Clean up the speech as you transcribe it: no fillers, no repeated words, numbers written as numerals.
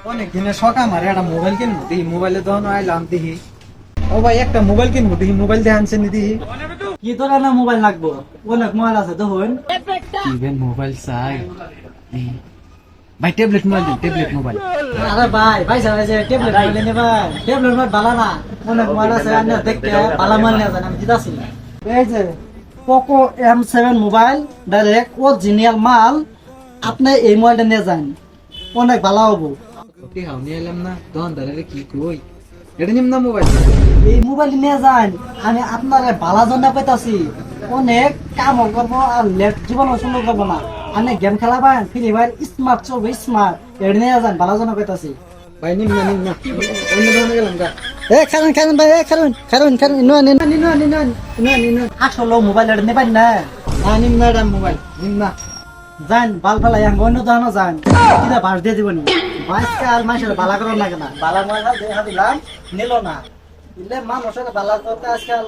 অনেক দিনের শখ আমার একটা মোবাইল কিনবো দেখি মোবাইলে তখন আইলাম দেখি ও ভাই একটা মোবাইল কিনবো দেখি মোবাইল দিয়ে আনছেন দেখি কি তোর না মোবাইল লাগবো অনেক মোবাইল আছে দেখুন কি বে মোবাইল চাই ভাই ট্যাবলেট মোবাইল দিন ট্যাবলেট মোবাইল আরে ভাই ভাই সারা যে ট্যাবলেট মোবাইল নিয়ে ভাই ট্যাবলেট মোবাইল ভালো না অনেক মোবাইল আছে আমি দেখতে ভালো মাল নিয়ে যান আমি দিতাছি এই যে Poco M7 mobile direct original মাল আপনি এই মোবাইলটা নিয়ে যান অনেক ভালো হবো ওকে হাও নিয়ে এলাম না তখন দাঁড়ালে কি কই এটা নিম না মোবাইল এই মোবাইল নিয়ে যান আমি আপনার ভালো জন্য কইতাছি অনেক কাম করবো আর লেট জীবন সুন্দর করবো না আমি গেম খেলাবেন ফ্রি ফায়ার স্মার্ট চলবে স্মার্ট এটা নিয়ে যান ভালো জন্য কইতাছি ভাই নিম না অন্য দোকানে গেলাম গা খারুন ভাই খারুন নিন আসলে মোবাইল এটা নেবেন না নিম না এটা মোবাইল নিম না যান বাল ফালাই অন্য দোকানও যান কিনা বাস দিয়ে দিবেন আজকাল মানুষের বালা করার লাগে না বালা মোবাইল দেখা দিলাম নিল না দিলে মানুষের বালা করতে আজকাল